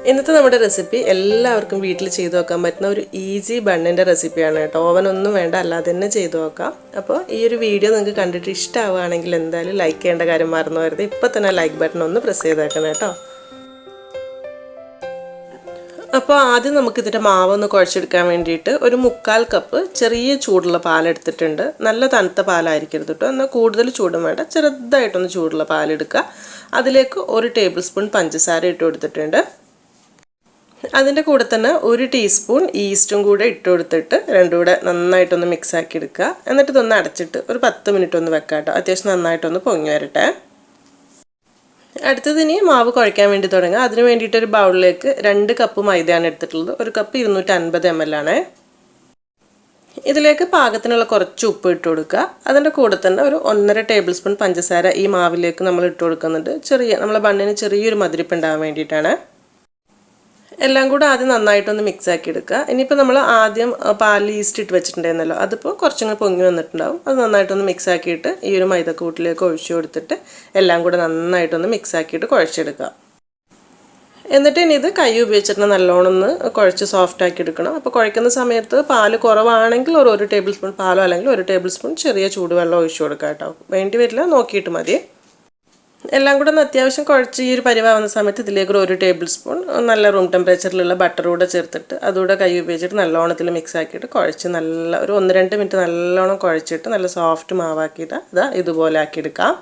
ഇന്നത്തെ നമ്മുടെ റെസിപ്പി എല്ലാവർക്കും വീട്ടിൽ ചെയ്തു നോക്കാൻ പറ്റുന്ന ഒരു ഈസി ബണ്ണിൻ്റെ റെസിപ്പിയാണ് കേട്ടോ. ഓവനൊന്നും വേണ്ട, അല്ലാതെ തന്നെ ചെയ്തു നോക്കാം. അപ്പോൾ ഈ ഒരു വീഡിയോ നിങ്ങൾക്ക് കണ്ടിട്ട് ഇഷ്ടമാവുകയാണെങ്കിൽ എന്തായാലും ലൈക്ക് ചെയ്യേണ്ട കാര്യം മറന്നു വരുത്. ഇപ്പോൾ തന്നെ ലൈക്ക് ബട്ടൺ ഒന്ന് പ്രസ് ചെയ്തേക്കണം കേട്ടോ. അപ്പോൾ ആദ്യം നമുക്കിതിൻ്റെ മാവൊന്ന് കുഴച്ചെടുക്കാൻ വേണ്ടിയിട്ട് ഒരു 3/4 കപ്പ് ചെറിയ ചൂടുള്ള പാലെടുത്തിട്ടുണ്ട്. നല്ല തണുത്ത പാലായിരിക്കരുത് കേട്ടോ, എന്നാൽ കൂടുതൽ ചൂടും വേണ്ട, ചെറുതായിട്ടൊന്ന് ചൂടുള്ള പാലെടുക്കുക. അതിലേക്ക് 1 ടേബിൾ സ്പൂൺ പഞ്ചസാര ഇട്ട് കൊടുത്തിട്ടുണ്ട്. അതിൻ്റെ കൂടെ തന്നെ 1 ടീസ്പൂൺ ഈസ്റ്റും കൂടെ ഇട്ട് കൊടുത്തിട്ട് രണ്ടും കൂടെ നന്നായിട്ടൊന്ന് മിക്സ് ആക്കി എടുക്കുക. എന്നിട്ട് ഇതൊന്ന് അടച്ചിട്ട് ഒരു 10 മിനിറ്റ് ഒന്ന് വെക്കാം കേട്ടോ. അത്യാവശ്യം നന്നായിട്ടൊന്ന് പൊങ്ങി വരട്ടെ. അടുത്തതിന് മാവ് കുഴയ്ക്കാൻ വേണ്ടി തുടങ്ങുക. അതിന് വേണ്ടിയിട്ട് ഒരു ബൗളിലേക്ക് 2 കപ്പ് മൈദയാണ് എടുത്തിട്ടുള്ളത്. 1 കപ്പ് 250 ml ആണ്. ഇതിലേക്ക് പാകത്തിനുള്ള കുറച്ച് ഉപ്പ് ഇട്ട് കൊടുക്കുക. അതിൻ്റെ കൂടെ തന്നെ ഒരു 1.5 ടേബിൾ സ്പൂൺ പഞ്ചസാര ഈ മാവിലേക്ക് നമ്മൾ ഇട്ട് കൊടുക്കുന്നുണ്ട്. നമ്മളെ ബണ്ണിന് ചെറിയൊരു മധുരിപ്പ് ഉണ്ടാകാൻ വേണ്ടിയിട്ടാണ്. എല്ലാം കൂടെ ആദ്യം നന്നായിട്ടൊന്ന് മിക്സ് ആക്കി എടുക്കുക. ഇനിയിപ്പോൾ നമ്മൾ ആദ്യം പാലിൽ ഈസ്റ്റ് ഇട്ട് വെച്ചിട്ടുണ്ടായിരുന്നല്ലോ, അതിപ്പോൾ കുറച്ചങ്ങ് പൊങ്ങി വന്നിട്ടുണ്ടാവും. അത് നന്നായിട്ടൊന്ന് മിക്സ് ആക്കിയിട്ട് ഈ ഒരു മൈദക്കൂട്ടിലേക്ക് ഒഴിച്ചു കൊടുത്തിട്ട് എല്ലാം കൂടെ നന്നായിട്ടൊന്ന് മിക്സ് ആക്കിയിട്ട് കുഴച്ചെടുക്കുക. എന്നിട്ട് ഇനി ഇത് കൈ ഉപയോഗിച്ചിട്ട് നല്ലോണം ഒന്ന് കുഴച്ച് സോഫ്റ്റ് ആക്കി എടുക്കണം. അപ്പോൾ കുഴക്കുന്ന സമയത്ത് പാല് കുറവാണെങ്കിൽ ഒരു 1 ടേബിൾ സ്പൂൺ പാലോ അല്ലെങ്കിൽ 1 ടേബിൾ സ്പൂൺ ചെറിയ ചൂടുവെള്ളം ഒഴിച്ചു കൊടുക്കുക കേട്ടോ. വേണ്ടി വരില്ല, നോക്കിയിട്ട് മതി. എല്ലാം കൂടെ ഒന്ന് അത്യാവശ്യം കുഴച്ച് ഈ ഒരു പരിവാകുന്ന സമയത്ത് ഇതിലേക്ക് 1 ടേബിൾ സ്പൂൺ നല്ല റൂം ടെമ്പറേച്ചറിലുള്ള ബട്ടർ കൂടെ ചേർത്തിട്ട് അതുകൂടെ കൈ ഉപയോഗിച്ചിട്ട് നല്ലോണത്തിൽ മിക്സ് ആക്കിയിട്ട് കുഴച്ച് നല്ല ഒരു 1-2 മിനിറ്റ് നല്ലോണം കുഴച്ചിട്ട് നല്ല സോഫ്റ്റ് മാവാക്കിയിട്ട് ഇതുപോലെ ആക്കിയെടുക്കാം.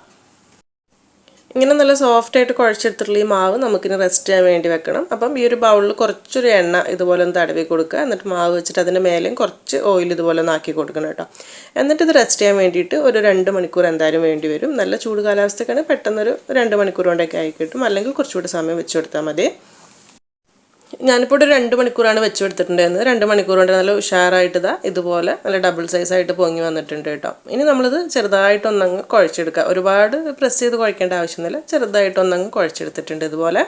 ഇങ്ങനെ നല്ല സോഫ്റ്റായിട്ട് കുഴച്ചെടുത്തിട്ടുള്ള ഈ മാവ് നമുക്കിനി റെസ്റ്റ് ചെയ്യാൻ വേണ്ടി വെക്കണം. അപ്പം ഈ ഒരു ബൗളിൽ കുറച്ചൊരു എണ്ണ ഇതുപോലെ ഒന്ന് തടവി കൊടുക്കുക. എന്നിട്ട് മാവ് വെച്ചിട്ട് അതിൻ്റെ മേലെയും കുറച്ച് ഓയിൽ ഇതുപോലെ ഒന്ന് ആക്കി കൊടുക്കണം കേട്ടോ. എന്നിട്ട് ഇത് റെസ്റ്റ് ചെയ്യാൻ വേണ്ടിയിട്ട് ഒരു 2 മണിക്കൂർ എന്തായാലും വേണ്ടി വരും. നല്ല ചൂട് കാലാവസ്ഥയ്ക്കാണ് പെട്ടെന്നൊരു 2 മണിക്കൂർ കൊണ്ടൊക്കെ ആയി കിട്ടും, അല്ലെങ്കിൽ കുറച്ചുകൂടി സമയം വെച്ച് കൊടുത്താൽ മതി. ഞാനിപ്പോൾ ഒരു 2 മണിക്കൂറാണ് വെച്ച് കൊടുത്തിട്ടുണ്ടായിരുന്നത്. 2 മണിക്കൂർ കൊണ്ട് നല്ല ഉഷാറായിട്ട് ഇതുപോലെ നല്ല ഡബിൾ സൈസായിട്ട് പൊങ്ങി വന്നിട്ടുണ്ട് കേട്ടോ. ഇനി നമ്മളിത് ചെറുതായിട്ടൊന്നങ്ങ് കുഴച്ചെടുക്കുക. ഒരുപാട് പ്രസ് ചെയ്ത് കുഴക്കേണ്ട ആവശ്യമൊന്നുമില്ല, ചെറുതായിട്ടൊന്നങ്ങ് കുഴച്ചെടുത്തിട്ടുണ്ട് ഇതുപോലെ.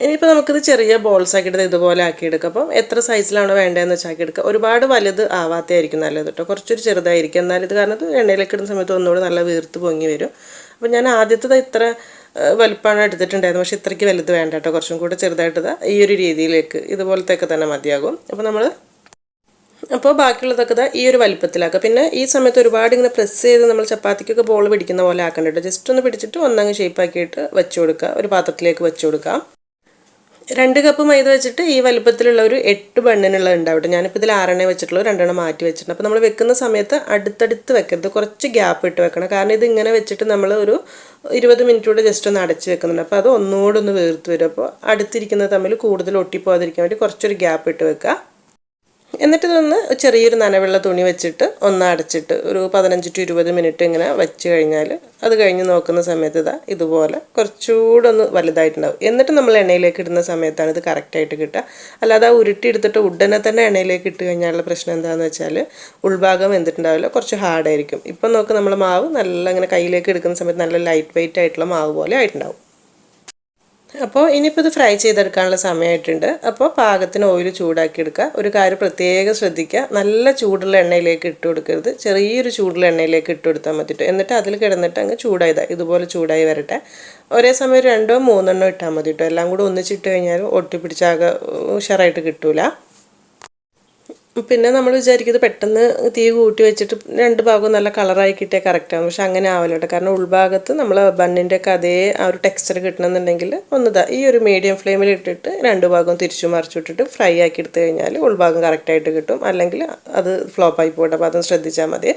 ഇനിയിപ്പോൾ നമുക്കിത് ചെറിയ ബോൾസ് ആക്കിയിട്ട് ഇതുപോലെ ആക്കിയെടുക്കുക. അപ്പം എത്ര സൈസിലാണോ വേണ്ടതെന്ന് വെച്ചാൽ ആക്കിയെടുക്കുക. ഒരുപാട് വലുത് ആവാത്തതായിരിക്കും നല്ലത് കേട്ടോ, കുറച്ചൊരു ചെറുതായിരിക്കും. എന്നാലും ഇത് കാരണം എണ്ണയിലേക്ക് ഇടുന്ന സമയത്ത് ഒന്നുകൂടി നല്ല വീർത്ത് പൊങ്ങി വരും. അപ്പോൾ ഞാൻ ആദ്യത്തെ ഇത്ര വലുപ്പമാണ് എടുത്തിട്ടുണ്ടായിരുന്നു, പക്ഷേ ഇത്രയ്ക്ക് വലുത് വേണ്ട കേട്ടോ. കുറച്ചും കൂടെ ചെറുതായിട്ട് ഈ ഒരു രീതിയിലേക്ക് ഇതുപോലത്തെയൊക്കെ തന്നെ മതിയാകും. അപ്പോൾ ബാക്കിയുള്ളതൊക്കെ ഈ ഒരു വലുപ്പത്തിലാക്കുക. പിന്നെ ഈ സമയത്ത് ഒരുപാട് ഇങ്ങനെ പ്രസ് ചെയ്ത് നമ്മൾ ചപ്പാത്തിക്കൊക്കെ ബോൾ പിടിക്കുന്ന പോലെ ആക്കണ്ട കേട്ടോ. ജസ്റ്റ് ഒന്ന് പിടിച്ചിട്ട് ഒന്നങ്ങ് ഷേപ്പാക്കിയിട്ട് വെച്ച് കൊടുക്കുക, ഒരു പാത്രത്തിലേക്ക് വെച്ച് കൊടുക്കാം. 2 കപ്പ് മൈദ വെച്ചിട്ട് ഈ വലുപ്പത്തിലുള്ള ഒരു 8 ബണ്ണിനുള്ള ഉണ്ടാവട്ടെ. ഞാനിപ്പോൾ ഇതിൽ 6 വെച്ചിട്ടുള്ളൂ, 2 മാറ്റി വെച്ചിട്ടുണ്ട്. അപ്പോൾ നമ്മൾ വെക്കുന്ന സമയത്ത് അടുത്തടുത്ത് വെക്കരുത്, കുറച്ച് ഗ്യാപ്പ് ഇട്ട് വെക്കണം. കാരണം ഇത് ഇങ്ങനെ വെച്ചിട്ട് നമ്മൾ ഒരു 20 മിനിറ്റ് കൂടെ ജസ്റ്റ് ഒന്ന് അടച്ച് വെക്കുന്നുണ്ട്. അപ്പോൾ അത് ഒന്നുകൂടെ ഒന്ന് വീർത്ത് വരും. അപ്പോൾ അടുത്തിരിക്കുന്നത് തമ്മിൽ കൂടുതൽ ഒട്ടിപ്പോകാതിരിക്കാൻ വേണ്ടി കുറച്ചൊരു ഗ്യാപ്പ് ഇട്ട് വെക്കുക. എന്നിട്ട് ഇതൊന്ന് ചെറിയൊരു നനവുള്ള തുണി വെച്ചിട്ട് ഒന്ന് അടച്ചിട്ട് ഒരു 15 to 20 മിനിറ്റ് ഇങ്ങനെ വെച്ച് കഴിഞ്ഞാൽ അത് കഴിഞ്ഞ് നോക്കുന്ന സമയത്ത് ഇതുപോലെ കുറച്ചുകൂടെ ഒന്ന് വലുതായിട്ടുണ്ടാവും. എന്നിട്ട് നമ്മൾ എണ്ണയിലേക്ക് ഇടുന്ന സമയത്താണ് ഇത് കറക്റ്റായിട്ട് കിട്ടുക. അല്ലാതെ ഉരുട്ടി എടുത്തിട്ട് ഉടനെ തന്നെ എണ്ണയിലേക്ക് ഇട്ട് കഴിഞ്ഞാലുള്ള പ്രശ്നം എന്താണെന്ന് വെച്ചാൽ ഉൾഭാഗം വെന്തിട്ടുണ്ടാവില്ല, കുറച്ച് ഹാർഡായിരിക്കും. ഇപ്പം നോക്ക്, നമ്മൾ മാവ് നല്ല ഇങ്ങനെ കയ്യിലേക്ക് എടുക്കുന്ന സമയത്ത് നല്ല ലൈറ്റ് വെയിറ്റ് ആയിട്ടുള്ള മാവ് പോലെ ആയിട്ടുണ്ടാവും. അപ്പോൾ ഇനിയിപ്പോൾ ഇത് ഫ്രൈ ചെയ്തെടുക്കാനുള്ള സമയമായിട്ടുണ്ട്. അപ്പോൾ പാകത്തിന് ഓയിൽ ചൂടാക്കി എടുക്കുക. ഒരു കാര്യം പ്രത്യേകം ശ്രദ്ധിക്കുക, നല്ല ചൂടുള്ള എണ്ണയിലേക്ക് ഇട്ട് കൊടുക്കരുത്, ചെറിയൊരു ചൂടുള്ള എണ്ണയിലേക്ക് ഇട്ട് കൊടുത്താൽ മതിട്ടോ. എന്നിട്ട് അതിൽ കിടന്നിട്ട് അങ്ങ് ഇതുപോലെ ചൂടായി വരട്ടെ. ഒരേ സമയം 2-3 ഇട്ടാൽ മതി കേട്ടോ. എല്ലാം കൂടെ ഒന്നിച്ചിട്ട് കഴിഞ്ഞാൽ ഒട്ടിപ്പിടിച്ചാകെ ഉഷാറായിട്ട് കിട്ടൂല. പിന്നെ നമ്മൾ വിചാരിക്കുന്നത് പെട്ടെന്ന് തീ കൂട്ടി വെച്ചിട്ട് 2 ഭാഗവും നല്ല കളറായി കിട്ടിയാൽ കറക്റ്റാണ്. പക്ഷെ അങ്ങനെ ആവില്ല കേട്ടോ. കാരണം ഉൾഭാഗത്ത് നമ്മൾ ബണ്ണിൻ്റെയൊക്കെ അതേ ആ ഒരു ടെക്സ്ചർ കിട്ടണമെന്നുണ്ടെങ്കിൽ ഈ ഒരു മീഡിയം ഫ്ലെയിമിൽ ഇട്ടിട്ട് 2 ഭാഗവും തിരിച്ചു മറിച്ചിട്ടിട്ട് ഫ്രൈ ആക്കി എടുത്തു കഴിഞ്ഞാൽ ഉൾഭാഗം കറക്റ്റായിട്ട് കിട്ടും. അല്ലെങ്കിൽ അത് ഫ്ലോപ്പായി പോകട്ടെ. അപ്പോൾ അതും ശ്രദ്ധിച്ചാൽ മതി.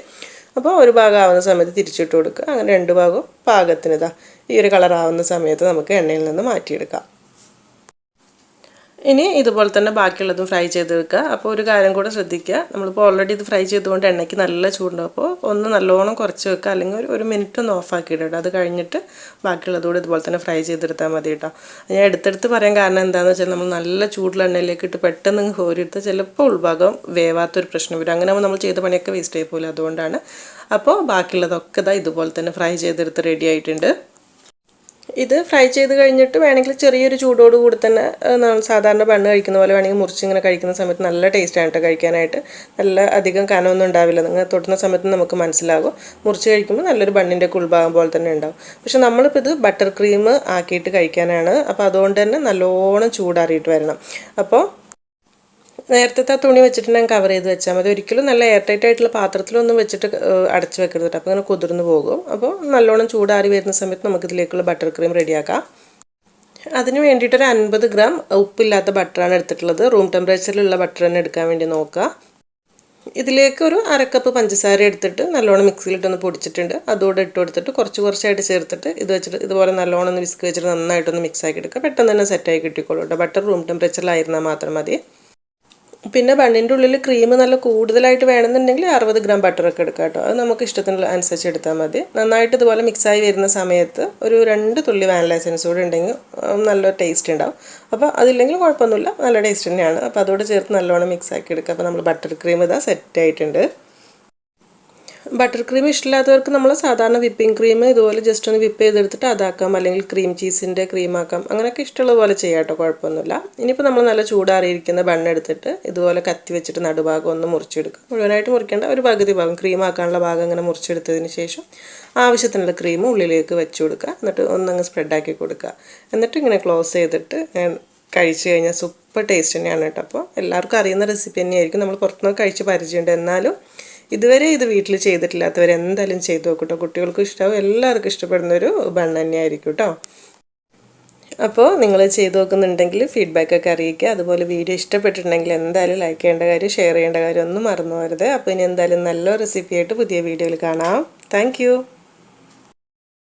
അപ്പോൾ ഒരു ഭാഗം ആവുന്ന സമയത്ത് തിരിച്ചിട്ട് കൊടുക്കുക. അങ്ങനെ 2 ഭാഗവും പാകത്തിന് ഈ ഒരു കളറാവുന്ന സമയത്ത് നമുക്ക് എണ്ണയിൽ നിന്ന് മാറ്റിയെടുക്കാം. ഇനി ഇതുപോലെ തന്നെ ബാക്കിയുള്ളതും ഫ്രൈ ചെയ്തെടുക്കുക. അപ്പോൾ ഒരു കാര്യം കൂടെ ശ്രദ്ധിക്കുക, നമ്മളിപ്പോൾ ഓൾറെഡി ഇത് ഫ്രൈ ചെയ്തുകൊണ്ട് എണ്ണയ്ക്ക് നല്ല ചൂടുണ്ടാവും. അപ്പോൾ ഒന്ന് നല്ലോണം കുറച്ച് വെക്കുക, അല്ലെങ്കിൽ ഒരു മിനിറ്റ് ഒന്ന് ഓഫാക്കി ഇടുക. അത് കഴിഞ്ഞിട്ട് ബാക്കിയുള്ളതുകൂടെ ഇതുപോലെ തന്നെ ഫ്രൈ ചെയ്തെടുത്താൽ മതി കേട്ടോ. ഞാൻ എടുത്തെടുത്ത് പറയാൻ കാരണം എന്താണെന്ന് വെച്ചാൽ നമ്മൾ നല്ല ചൂടുള്ള എണ്ണയിലേക്ക് ഇട്ട് പെട്ടെന്ന് കോരിയെടുത്ത് ചിലപ്പോൾ ഉൾഭാഗം വേവാത്തൊരു പ്രശ്നം വരും. അങ്ങനെ നമ്മൾ ചെയ്ത പണിയൊക്കെ വേസ്റ്റ് ആയി പോകില്ല, അതുകൊണ്ടാണ്. അപ്പോൾ ബാക്കിയുള്ളതൊക്കെ ഇതുപോലെ തന്നെ ഫ്രൈ ചെയ്തെടുത്ത് റെഡി ആയിട്ടുണ്ട്. ഇത് ഫ്രൈ ചെയ്ത് കഴിഞ്ഞിട്ട് വേണമെങ്കിൽ ചെറിയൊരു ചൂടോട് കൂടി തന്നെ സാധാരണ ബണ്ണ് കഴിക്കുന്ന പോലെ വേണമെങ്കിൽ മുറിച്ച് ഇങ്ങനെ കഴിക്കുന്ന സമയത്ത് നല്ല ടേസ്റ്റാണ് കേട്ടോ കഴിക്കാനായിട്ട്. നല്ല അധികം കനമൊന്നും ഉണ്ടാവില്ല. നിങ്ങൾ തൊട്ടുന്ന സമയത്ത് നമുക്ക് മനസ്സിലാകും. മുറിച്ച് കഴിക്കുമ്പോൾ നല്ലൊരു ബണ്ണിൻ്റെ ഉൾഭാഗം പോലെ തന്നെ ഉണ്ടാവും. പക്ഷെ നമ്മളിപ്പോൾ ഇത് ബട്ടർ ക്രീം ആക്കിയിട്ട് കഴിക്കാനാണ്. അപ്പോൾ അതുകൊണ്ട് തന്നെ നല്ലോണം ചൂടാറിയിട്ട് വരണം. അപ്പോൾ നേരത്തെ തുണി വെച്ചിട്ടുണ്ടെങ്കിൽ കവർ ചെയ്ത് വെച്ചാൽ മതി. ഒരിക്കലും നല്ല എയർ ടൈറ്റ് ആയിട്ടുള്ള പാത്രത്തിലൊന്നും വെച്ചിട്ട് അടച്ച് വെക്കരുത്. അപ്പോൾ അങ്ങനെ കുതിർന്ന് പോകും. അപ്പോൾ നല്ലോണം ചൂടാറി വരുന്ന സമയത്ത് നമുക്കിതിലേക്കുള്ള ബട്ടർ ക്രീം റെഡിയാക്കാം. അതിന് വേണ്ടിയിട്ടൊരു 50 ഗ്രാം ഉപ്പില്ലാത്ത ബട്ടറാണ് എടുത്തിട്ടുള്ളത്. റൂം ടെമ്പറേച്ചറിലുള്ള ബട്ടർ തന്നെ എടുക്കാൻ വേണ്ടി നോക്കുക. ഇതിലേക്ക് ഒരു 1/2 കപ്പ് പഞ്ചസാര എടുത്തിട്ട് നല്ലോണം മിക്സിയിലിട്ടൊന്ന് പൊടിച്ചിട്ടുണ്ട്. അതോടെ ഇട്ട് കൊടുത്തിട്ട് കുറച്ചായിട്ട് ചേർത്തിട്ട് ഇത് വെച്ചിട്ട് ഇതുപോലെ നല്ലോണം ഒന്ന് വിസ്ക് വെച്ചിട്ട് നന്നായിട്ടൊന്ന് മിക്സ് ആക്കി എടുക്കുക. പെട്ടെന്ന് തന്നെ സെറ്റായി കിട്ടിക്കോളൂ കേട്ടോ. ബട്ടർ റൂം ടെമ്പറേച്ചറിലായിരുന്നാൽ മാത്രം മതി. പിന്നെ ബണ്ണിൻ്റെ ഉള്ളിൽ ക്രീം നല്ല കൂടുതലായിട്ട് വേണമെന്നുണ്ടെങ്കിൽ 60 ഗ്രാം ബട്ടറൊക്കെ എടുക്കാം കേട്ടോ. അത് നമുക്ക് ഇഷ്ടത്തിന് അനുസരിച്ച് എടുത്താൽ മതി. നന്നായിട്ട് ഇതുപോലെ മിക്സായി വരുന്ന സമയത്ത് ഒരു 2 തുള്ളി വാനില എസൻസ് കൂടെ ഉണ്ടെങ്കിൽ നല്ല ടേസ്റ്റ് ഉണ്ടാവും. അപ്പോൾ അതില്ലെങ്കിൽ കുഴപ്പമൊന്നുമില്ല, നല്ല ടേസ്റ്റ് തന്നെയാണ്. അപ്പോൾ അതോടെ ചേർത്ത് നല്ലോണം മിക്സ് ആക്കി എടുക്കുക. അപ്പോൾ നമ്മൾ ബട്ടർ ക്രീം ഇതാ സെറ്റായിട്ടുണ്ട്. ബട്ടർ ക്രീം ഇഷ്ടമില്ലാത്തവർക്ക് നമ്മൾ സാധാരണ വിപ്പിംഗ് ക്രീം ഇതുപോലെ ജസ്റ്റ് ഒന്ന് വിപ്പ് ചെയ്തെടുത്തിട്ട് അതാക്കാം, അല്ലെങ്കിൽ ക്രീം ചീസിൻ്റെ ക്രീം ആക്കാം. അങ്ങനെയൊക്കെ ഇഷ്ടമുള്ള പോലെ ചെയ്യാം കേട്ടോ, കുഴപ്പമൊന്നുമില്ല. ഇനിയിപ്പോൾ നമ്മൾ നല്ല ചൂടാറിയിരിക്കുന്ന ബണ്ണെടുത്തിട്ട് ഇതുപോലെ കത്തി വെച്ചിട്ട് നടുഭാഗം ഒന്ന് മുറിച്ചെടുക്കുക. മുഴുവനായിട്ട് മുറിക്കേണ്ട, ഒരു പകുതി ഭാഗം ക്രീം ആക്കാനുള്ള ഭാഗം ഇങ്ങനെ മുറിച്ചെടുത്തതിന് ശേഷം ആവശ്യത്തിനുള്ള ക്രീം ഉള്ളിലേക്ക് വെച്ച് കൊടുക്കുക. എന്നിട്ട് ഒന്നങ്ങ് സ്പ്രെഡാക്കി കൊടുക്കുക. എന്നിട്ട് ഇങ്ങനെ ക്ലോസ് ചെയ്തിട്ട് കഴിച്ച് കഴിഞ്ഞാൽ സൂപ്പർ ടേസ്റ്റ് തന്നെയാണ് കേട്ടോ. അപ്പോൾ എല്ലാവർക്കും അറിയുന്ന റെസിപ്പി തന്നെയായിരിക്കും. നമ്മൾ പുറത്തുനിന്ന് കഴിച്ച് പരിചയമുണ്ട്. എന്നാലും ഇതുവരെ ഇത് വീട്ടിൽ ചെയ്തിട്ടില്ലാത്തവർ എന്തായാലും ചെയ്ത് നോക്കട്ടോ. കുട്ടികൾക്കും ഇഷ്ടമാവും, എല്ലാവർക്കും ഇഷ്ടപ്പെടുന്നൊരു ബണ്ണ് തന്നെയായിരിക്കും കേട്ടോ. അപ്പോൾ നിങ്ങൾ ചെയ്ത് നോക്കുന്നുണ്ടെങ്കിൽ ഫീഡ്ബാക്കൊക്കെ അറിയിക്കുക. അതുപോലെ വീഡിയോ ഇഷ്ടപ്പെട്ടിട്ടുണ്ടെങ്കിൽ എന്തായാലും ലൈക്ക് ചെയ്യേണ്ട കാര്യം, ഷെയർ ചെയ്യേണ്ട കാര്യം ഒന്നും മറന്നു പോകരുത്. അപ്പോൾ ഇനി എന്തായാലും നല്ല റെസിപ്പിയായിട്ട് പുതിയ വീഡിയോയിൽ കാണാം. താങ്ക്